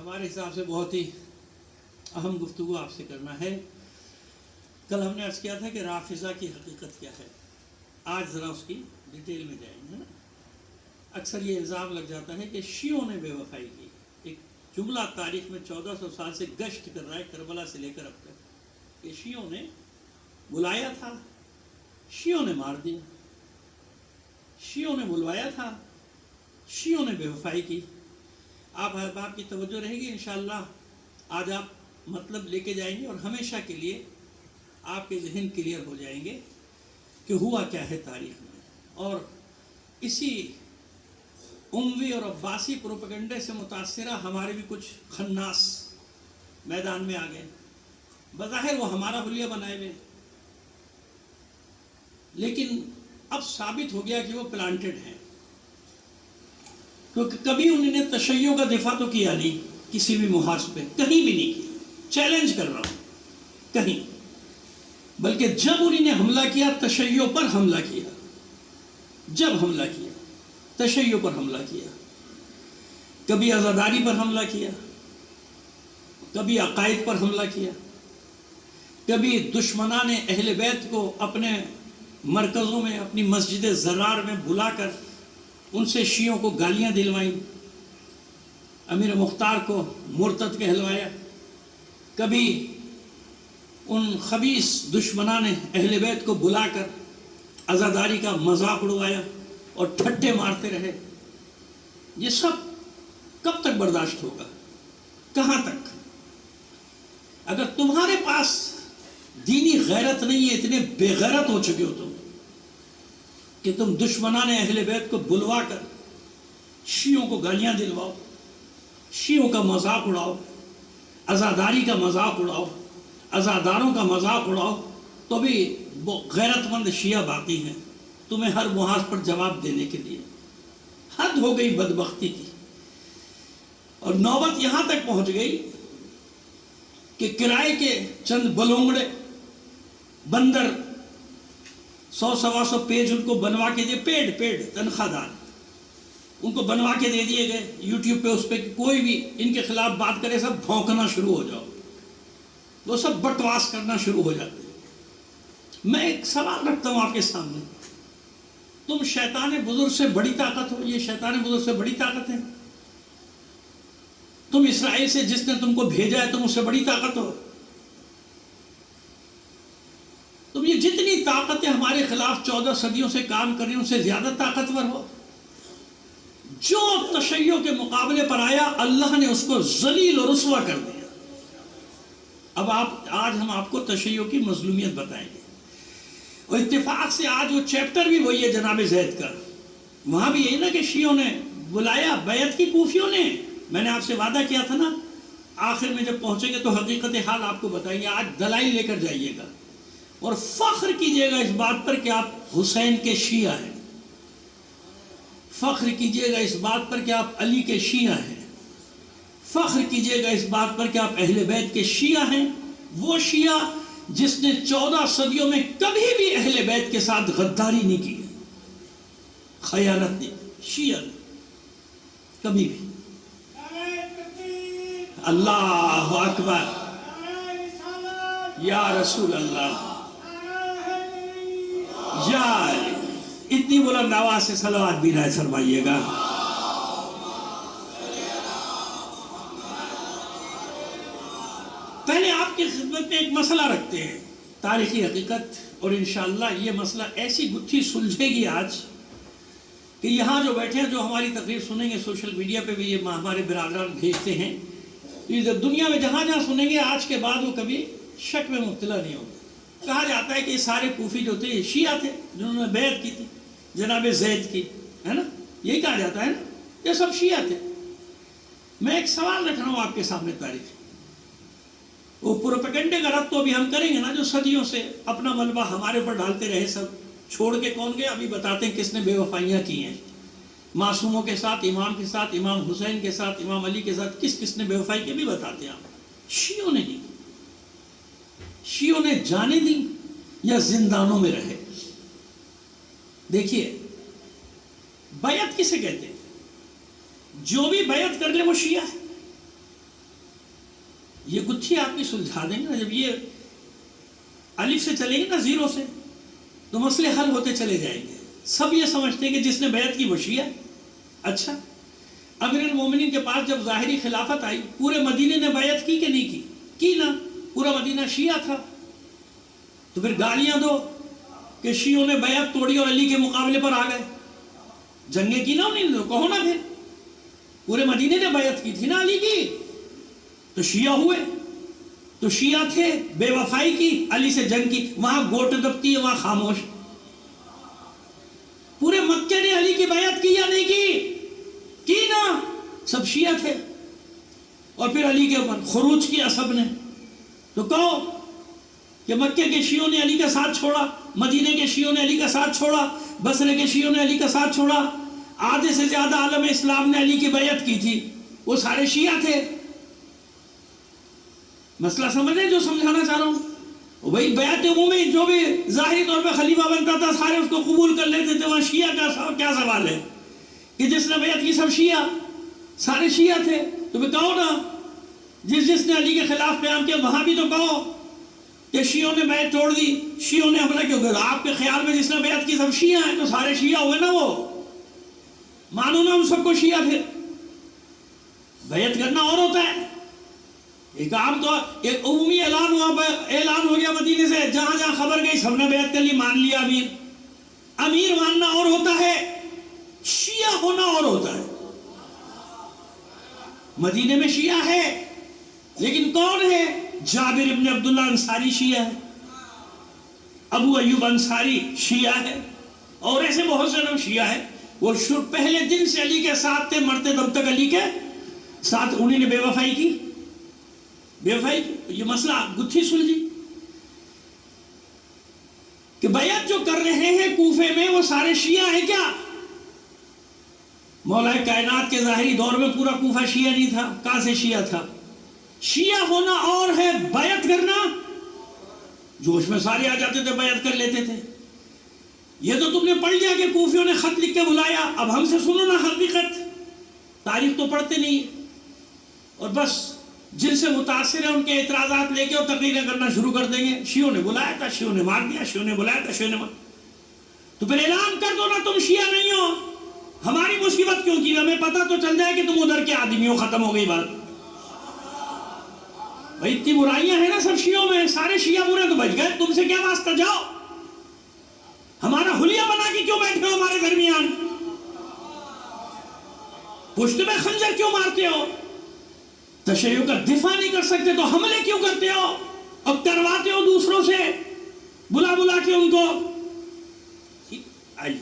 ہمارے حساب سے بہت ہی اہم گفتگو آپ سے کرنا ہے۔ کل ہم نے عرض کیا تھا کہ رافضہ کی حقیقت کیا ہے، آج ذرا اس کی ڈیٹیل میں جائیں گے نا۔ اکثر یہ الزام لگ جاتا ہے کہ شیعوں نے بے وفائی کی، ایک جملہ تاریخ میں 1400 سال سے گشت کر رہا ہے کربلا سے لے کر اب تک، کہ شیعوں نے بلایا تھا، شیعوں نے مار دیا، شیعوں نے بلوایا تھا، شیعوں نے بے وفائی کی۔ آپ احباب کی توجہ رہے گی انشاءاللہ، آج آپ مطلب لے کے جائیں گے اور ہمیشہ کے لیے آپ کے ذہن کلیئر ہو جائیں گے کہ ہوا کیا ہے تاریخ میں۔ اور اسی اموی اور عباسی پروپیگنڈے سے متاثرہ ہمارے بھی کچھ خناس میدان میں آ گئے، بظاہر وہ ہمارا حلیہ بنائے ہوئے، لیکن اب ثابت ہو گیا کہ وہ پلانٹڈ ہیں، کیونکہ کبھی انہوں نے تشیع کا دفاع تو کیا نہیں کسی بھی محاذ پہ، کہیں بھی نہیں کیا، چیلنج کر رہا ہوں، کہیں، بلکہ جب انہوں نے حملہ کیا تشیع پر حملہ کیا، جب حملہ کیا تشیع پر حملہ کیا، کبھی عزاداری پر حملہ کیا، کبھی عقائد پر حملہ کیا، کبھی دشمنان اہل بیت کو اپنے مرکزوں میں، اپنی مسجد زرار میں بلا کر ان سے شیعوں کو گالیاں دلوائیں، امیر مختار کو مرتد کہلوایا، کبھی ان خبیث دشمنان اہل بیت کو بلا کر عزاداری کا مذاق اڑوایا اور ٹھٹے مارتے رہے۔ یہ سب کب تک برداشت ہوگا؟ کہاں تک؟ اگر تمہارے پاس دینی غیرت نہیں ہے، اتنے بے غیرت ہو چکے ہو تم کہ تم دشمنان اہل بیت کو بلوا کر شیعوں کو گالیاں دلواؤ، شیعوں کا مذاق اڑاؤ، عزاداری کا مذاق اڑاؤ، عزاداروں کا مذاق اڑاؤ، تو بھی وہ غیرت مند شیعہ باقی ہیں تمہیں ہر محاذ پر جواب دینے کے لیے۔ حد ہو گئی بدبختی کی، اور نوبت یہاں تک پہنچ گئی کہ کرائے کے چند بلونگڑے بندر 100-125 پیج ان کو بنوا کے دے، پیڈ تنخواہ دار، ان کو بنوا کے دے دیے گئے یوٹیوب پہ، اس پہ کوئی بھی ان کے خلاف بات کرے سب بھونکنا شروع ہو جاؤ، وہ سب بٹواس کرنا شروع ہو جاتے ہیں۔ میں ایک سوال رکھتا ہوں آپ کے سامنے، تم شیطان بزرگ سے بڑی طاقت ہو، یہ شیطان بزرگ سے بڑی طاقت ہے؟ تم اسرائیل سے جس نے تم کو بھیجا ہے تم اس سے بڑی طاقت ہو؟ تم یہ جتنی طاقتیں ہمارے خلاف 14 صدیوں سے کام کر رہی ہیں ان سے زیادہ طاقتور ہو؟ جو تشیع کے مقابلے پر آیا اللہ نے اس کو ذلیل اور رسوا کر دیا۔ اب آج ہم آپ کو تشیع کی مظلومیت بتائیں گے، اور اتفاق سے آج وہ چیپٹر بھی وہی ہے جناب زید کا، وہاں بھی یہی نا کہ شیعوں نے بلایا، بیعت کی کوفیوں نے، میں نے آپ سے وعدہ کیا تھا نا آخر میں جب پہنچیں گے تو حقیقت حال آپ کو بتائیں گے، آج دلائل لے کر جائیے گا اور فخر کیجئے گا اس بات پر کہ آپ حسین کے شیعہ ہیں، فخر کیجئے گا اس بات پر کہ آپ علی کے شیعہ ہیں، فخر کیجئے گا اس بات پر کہ آپ اہل بیت کے شیعہ ہیں، وہ شیعہ جس نے 14 صدیوں میں کبھی بھی اہل بیت کے ساتھ غداری نہیں کی، خیانت نہیں، شیعہ نہیں کبھی بھی۔ اللہ اکبر، یا رسول اللہ، یا اتنی بلند آواز سے صلوات بھی رائے فرمائیے گا۔ پہلے آپ کی خدمت میں ایک مسئلہ رکھتے ہیں، تاریخی حقیقت، اور انشاءاللہ یہ مسئلہ ایسی گتھی سلجھے گی آج کہ یہاں جو بیٹھے ہیں، جو ہماری تقریر سنیں گے، سوشل میڈیا پہ بھی یہ ہمارے برادران بھیجتے ہیں، دنیا میں جہاں جہاں سنیں گے آج کے بعد وہ کبھی شک میں مبتلا نہیں ہوگا۔ کہا جاتا ہے کہ یہ سارے کوفی جو تھے یہ شیعہ تھے جنہوں نے بیعت کی تھی جناب زید کی، ہے نا، یہی کہا جاتا ہے نا، یہ سب شیعہ تھے۔ میں ایک سوال رکھ رہا ہوں آپ کے سامنے تاریخ، وہ پروپیگنڈے کا رد تو ابھی ہم کریں گے نا، جو صدیوں سے اپنا ملبہ ہمارے اوپر ڈالتے رہے، سب چھوڑ کے کون گئے؟ ابھی بتاتے ہیں کس نے بے وفائیاں کی ہیں معصوموں کے ساتھ، امام کے ساتھ، امام حسین کے ساتھ، امام علی کے ساتھ، کس نے بے وفائی کی بھی بتاتے ہیں آپ۔ شیعوں نے نہیں، شیعوں نے جانے دی یا زندانوں میں رہے۔ دیکھیے بیعت کسے کہتے ہیں؟ جو بھی بیعت کر لے وہ شیعہ ہے، یہ گتھی آپ کی سلجھا دیں گے نا. جب یہ الف سے چلیں گے نا زیرو سے تو مسئلے حل ہوتے چلے جائیں گے. سب یہ سمجھتے ہیں کہ جس نے بیعت کی وہ شیعہ. اچھا امیر المومنین کے پاس جب ظاہری خلافت آئی پورے مدینے نے بیعت کی کہ نہیں کی؟ کی نا. پورا مدینہ شیعہ تھا. تو پھر گالیاں دو کہ شیعوں نے بیعت توڑی اور علی کے مقابلے پر آ گئے. جنگیں کی نا انہیں نے, کہو نا پھر پورے مدینے نے بیعت کی تھی نا علی کی, تو شیعہ ہوئے. تو شیعہ تھے, بے وفائی کی, علی سے جنگ کی. وہاں گوٹ دبتی ہے, وہاں خاموش. پورے مکے نے علی کی بیعت کی یا نہیں کی؟ کی نا. سب شیعہ تھے. اور پھر علی کے اوپر خروج کیا سب نے. تو کہو کہ مکے کے شیعوں نے علی کا ساتھ چھوڑا, مدینے کے شیعوں نے علی کا ساتھ چھوڑا, بصرے کے شیعوں نے علی کا ساتھ چھوڑا. آدھے سے زیادہ عالم اسلام نے علی کی بیعت کی تھی, وہ سارے شیعہ تھے. مسئلہ سمجھ رہے جو سمجھانا چاہ رہا ہوں؟ وہی بیعت عمومی جو بھی ظاہری طور پہ خلیفہ بنتا تھا سارے اس کو قبول کر لیتے تھے. وہاں شیعہ کا کیا سوال ہے کہ جس نے بیعت کی سب شیعہ, سارے شیعہ تھے. تو بھی کہو نا جس نے علی کے خلاف قیام کیا وہاں بھی تو کہو کہ شیعوں نے بیعت توڑ دی, شیعوں نے حملہ کیوں کیا. آپ کے خیال میں جس نے بیعت کی سب شیعہ ہیں تو سارے شیعہ ہوئے نا. وہ مانو نا ان سب کو شیعہ. پھر بیعت کرنا اور ہوتا ہے. ایک عام تو ایک عمومی اعلان ہو گیا مدینے سے, جہاں جہاں خبر گئی سب نے بیعت کر لی, مان لیا امیر. امیر ماننا اور ہوتا ہے, شیعہ ہونا اور ہوتا ہے. مدینے میں شیعہ ہے لیکن کون ہے؟ جابر ابن عبداللہ انصاری شیعہ ہے, ابو ایوب انصاری شیعہ ہے, اور ایسے بہت سے لوگ شیعہ ہے. وہ پہلے دن سے علی کے ساتھ تھے, مرتے دم تک علی کے ساتھ. انہیں نے بے وفائی کی, بے وفائی کی. یہ مسئلہ گتھی سلجھی کہ بیعت جو کر رہے ہیں کوفے میں وہ سارے شیعہ ہیں کیا؟ مولا کائنات کے ظاہری دور میں پورا کوفہ شیعہ نہیں تھا. کہاں سے شیعہ تھا؟ شیعہ ہونا اور ہے, بیعت کرنا جوش میں سارے آ جاتے تھے, بیعت کر لیتے تھے. یہ تو تم نے پڑھ لیا کہ کوفیوں نے خط لکھ کے بلایا. اب ہم سے سنو نا حقیقت. تاریخ تو پڑھتے نہیں اور بس جن سے متاثر ہیں ان کے اعتراضات لے کے اور تقریریں کرنا شروع کر دیں گے. شیعوں نے بلایا تھا, شیعوں نے مار دیا, شیعوں نے بلایا تھا, شیعوں نے مار. تو پھر اعلان کر دو نا تم شیعہ نہیں ہو. ہماری مصیبت کیوں کی؟ ہمیں پتہ تو چل جائے کہ تم ادھر کے آدمی ہو, ختم ہو گئی بات. بھائی اتنی برائیاں ہیں نا سب شیعوں میں, سارے شیعہ برے تو بچ گئے, تم سے کیا واسطہ؟ جاؤ. ہمارا حلیہ بنا کے کیوں بیٹھے ہو ہمارے درمیان؟ پشت میں خنجر کیوں مارتے ہو؟ تشیع کا دفاع نہیں کر سکتے تو حملے کیوں کرتے ہو؟ اب کرواتے ہو دوسروں سے, بلا بلا کے ان کو. آئیے,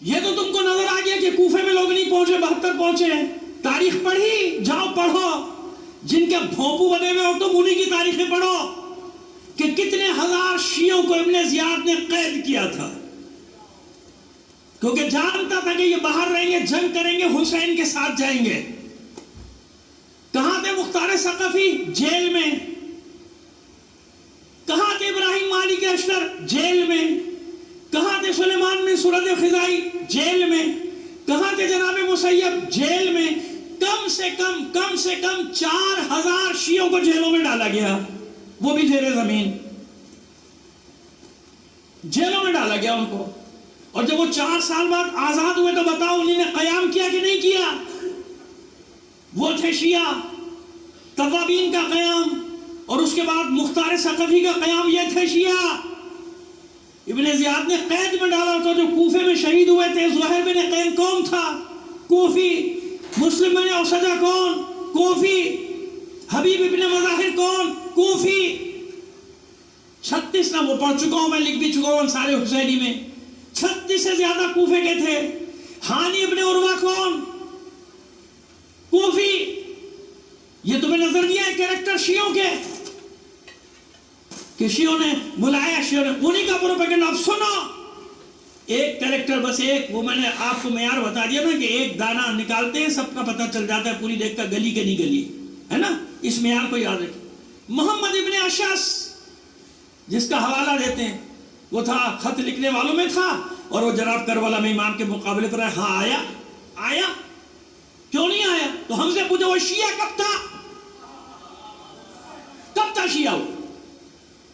یہ تو تم کو نظر آ گیا کہ کوفے میں لوگ نہیں پہنچے, 72 پہنچے ہیں. تاریخ پڑھی, جاؤ پڑھو. جن کے بھونپو بنے ہوئے ہو تم انہی کی تاریخیں پڑھو کہ کتنے ہزار شیعوں کو ابن زیاد نے قید کیا تھا, کیونکہ جانتا تھا کہ یہ باہر رہیں گے, جنگ کریں گے, حسین کے ساتھ جائیں گے. کہاں تھے مختار ثقفی؟ جیل میں. کہاں تھے ابراہیم مالک اشتر؟ جیل میں. کہاں تھے سلیمان بن سرد خزائی؟ جیل میں. کہاں تھے جناب مسیب؟ جیل میں. کم سے کم 4000 شیعوں کو جیلوں میں ڈالا گیا, وہ بھی زیر زمین جیلوں میں ڈالا گیا ان کو. اور جب وہ 4 سال بعد آزاد ہوئے تو بتاؤ انہوں نے قیام کیا کہ نہیں کیا؟ وہ تھے شیعہ. توابین کا قیام اور اس کے بعد مختار ثقفی کا قیام, یہ تھے شیعہ. ابن زیاد نے قید میں ڈالا تھا. جو کوفے میں شہید ہوئے تھے, زہیر بن قین کون تھا؟ کوفی. مسلم بن اوسجہ کون؟ کوفی. حبیب ابن مظاہر کون؟ کوفی. 36 نہ وہ پڑھ چکا ہوں میں, لکھ بھی چکا ہوں سارے حسینی میں. 36 سے زیادہ کوفے کے تھے. ہانی ابن عروہ کون؟ کوفی. یہ تمہیں نظر دیا ہے کریکٹر شیعوں کے کہ شیعوں نے بلایا, شیعوں نے انہی کا پروپیگنڈا. اب سنو ایک کریکٹر, بس ایک, وہ میں نے آپ کو معیار بتا دیا نا کہ ایک دانہ نکالتے ہیں سب کا پتہ چل جاتا ہے پوری دیکھ کا گلی کے نہیں گلی ہے نا. اس معیار کو یاد رکھیں. محمد ابن اشعث جس کا حوالہ دیتے ہیں, وہ تھا خط لکھنے والوں میں تھا, اور وہ جناب کربلا میں امام کے مقابلے پر ہاں آیا. کیوں نہیں آیا؟ تو ہم سے پوچھو وہ شیعہ کب تھا؟ کب تھا شیعہ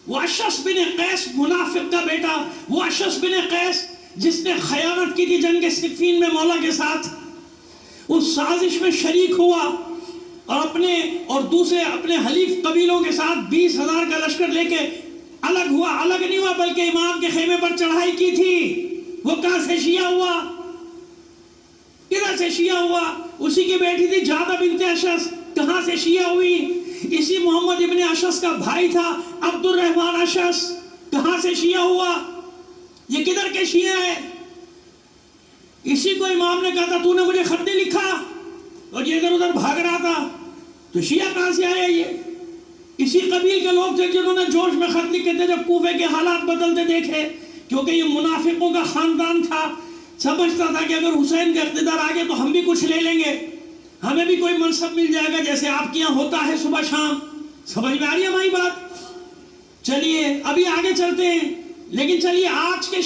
وہ اشعث بن قیس منافق کا بیٹا، وہ اشعث بن قیس جس نے خیانت کی تھی جنگ صفین میں مولا کے ساتھ، اس سازش میں شریک ہوا اور دوسرے اپنے حلیف قبیلوں کے ساتھ 20,000 کا لشکر لے کے الگ ہوا، الگ نہیں ہوا بلکہ امام کے خیمے پر چڑھائی کی تھی۔ وہ کہاں سے شیعہ ہوا؟ کدھر سے شیعہ ہوا؟ اسی کی بیٹی تھی جعدہ بنت اشعث، کہاں سے شیعہ ہوئی؟ اسی محمد ابن اشعث کا بھائی تھا عبد الرحمن اشعث، کہاں سے شیعہ ہوا؟ یہ کدھر کے شیعہ ہے؟ اسی کو امام نے کہا تھا تو نے مجھے خط نہیں لکھا، اور یہ ادھر ادھر بھاگ رہا تھا، تو شیعہ کہاں سے آیا؟ یہ اسی قبیل کے لوگ تھے جنہوں نے جوش میں خط لکھے تھے جب کوفے کے حالات بدلتے دیکھے، کیونکہ یہ منافقوں کا خاندان تھا، سمجھتا تھا کہ اگر حسین کا اقتدار آگے تو ہم بھی کچھ لے لیں گے، ہمیں بھی کوئی منصب مل جائے گا جیسے آپ کے یہاں ہوتا ہے صبح شام۔ سمجھ میں آ رہی ہے ہماری بات؟ چلیے ابھی آگے چلتے ہیں، لیکن چلیے آج کے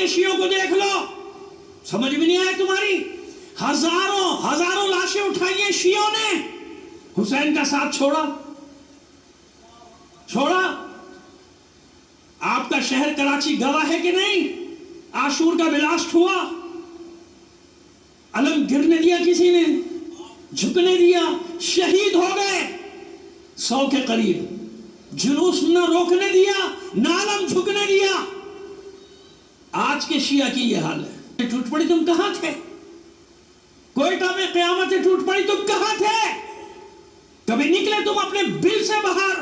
شیعوں کو دیکھ لو، سمجھ میں نہیں آئے تمہاری؟ ہزاروں لاشیں اٹھائی ہیں شیعوں نے، حسین کا ساتھ چھوڑا۔ آپ کا شہر کراچی گواہ ہے کہ نہیں؟ عاشور کا بلاسٹ ہوا، علم گرنے دیا کسی نے؟ جھکنے دیا؟ شہید ہو گئے 100 کے قریب، جلوس نہ روکنے دیا، نہ علم جھکنے دیا۔ آج کے شیعہ کی یہ حال ہے۔ ٹوٹ پڑی تم کہاں تھے؟ کوئٹہ میں قیامت ٹوٹ پڑی تم کہاں تھے؟ کبھی نکلے تم اپنے بل سے باہر؟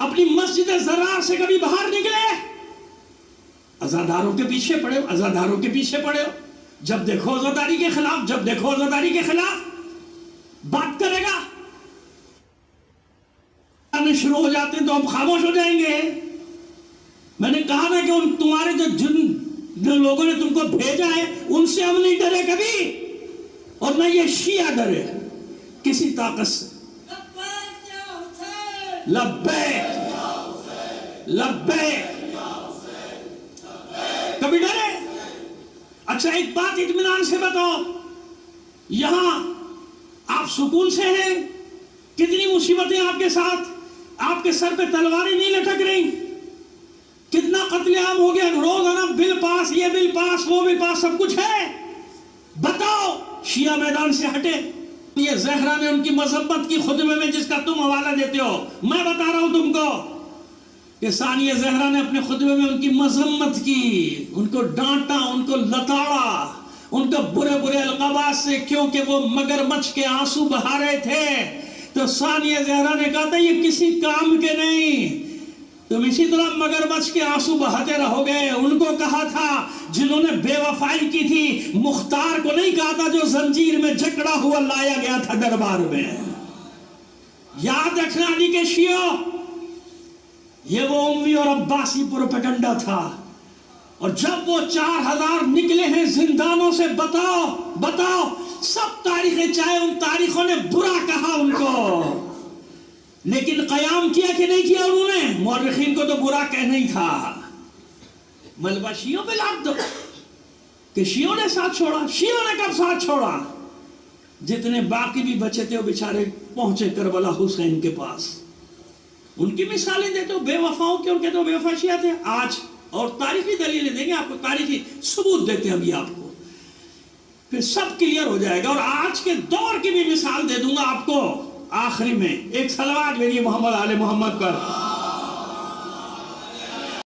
اپنی مسجد زرار سے کبھی باہر نکلے؟ عزاداروں کے پیچھے پڑے ہو، جب دیکھو عزاداری کے خلاف بات کرے گا، شروع ہو جاتے ہیں تو ہم خاموش ہو جائیں گے۔ میں نے کہا نا کہ تمہارے جن لوگوں نے تم کو بھیجا ہے ان سے ہم نہیں ڈرے کبھی، اور نہ یہ شیعہ ڈرے کسی طاقت سے۔ لبیک کبھی ڈرے؟ اچھا ایک بات اطمینان سے بتاؤ، یہاں آپ سکون سے ہیں؟ کتنی مصیبتیں آپ کے ساتھ، آپ کے سر پہ تلواریں نہیں لٹک رہی؟ کتنا قتل عام ہو گیا روزانہ، بل پاس، یہ بل پاس، وہ بل پاس، سب کچھ ہے۔ بتاؤ شیعہ میدان سے ہٹے؟ یہ زہرا نے ان کی مذمت کی خطبے میں جس کا تم حوالہ دیتے ہو، میں بتا رہا ہوں تم کو کہ ثانیہ زہرا نے اپنے خطبے میں ان کی مذمت کی، ان کو ڈانٹا، ان کو لتاڑا، ان کو برے القابات سے، کیونکہ وہ مگرمچھ کے آنسو بہا رہے تھے۔ تو ثانیہ زہرا نے کہا تھا یہ کسی کام کے نہیں، تم اسی طرح مگرمچھ کے آنسو بہاتے رہو گے۔ ان کو کہا تھا جنہوں نے بے وفائی کی تھی، مختار کو نہیں کہا تھا جو زنجیر میں جکڑا ہوا لایا گیا تھا دربار میں۔ یاد رکھنا علی کے شیعوں، یہ وہ امی اور عباسی پروپیگنڈا تھا، اور جب وہ 4000 نکلے ہیں زندانوں سے، بتاؤ سب تاریخیں، چاہے ان تاریخوں نے برا کہا ان کو، لیکن قیام کیا کہ نہیں کیا انہوں نے؟ مورخین کو تو برا کہنا ہی تھا۔ ملبہ شیعوں پہ لاد دو کہ شیعوں نے ساتھ چھوڑا۔ شیعوں نے کب ساتھ چھوڑا؟ جتنے باقی بھی بچے تھے وہ بیچارے پہنچے کربلا حسین کے پاس، ان کی مثالیں دیتے ہو بے وفاؤں کی، اور کہتے ہو بے وفا شیعہ تھے۔ آج اور تاریخی دلیلیں دیں گے آپ کو، تاریخی ثبوت دیتے ہیں ابھی آپ کو، پھر سب کلیئر ہو جائے گا۔ اور آج کے دور کی بھی مثال دے دوں گا آپ کو آخری میں۔ ایک صلوات میری محمد آل محمد پر۔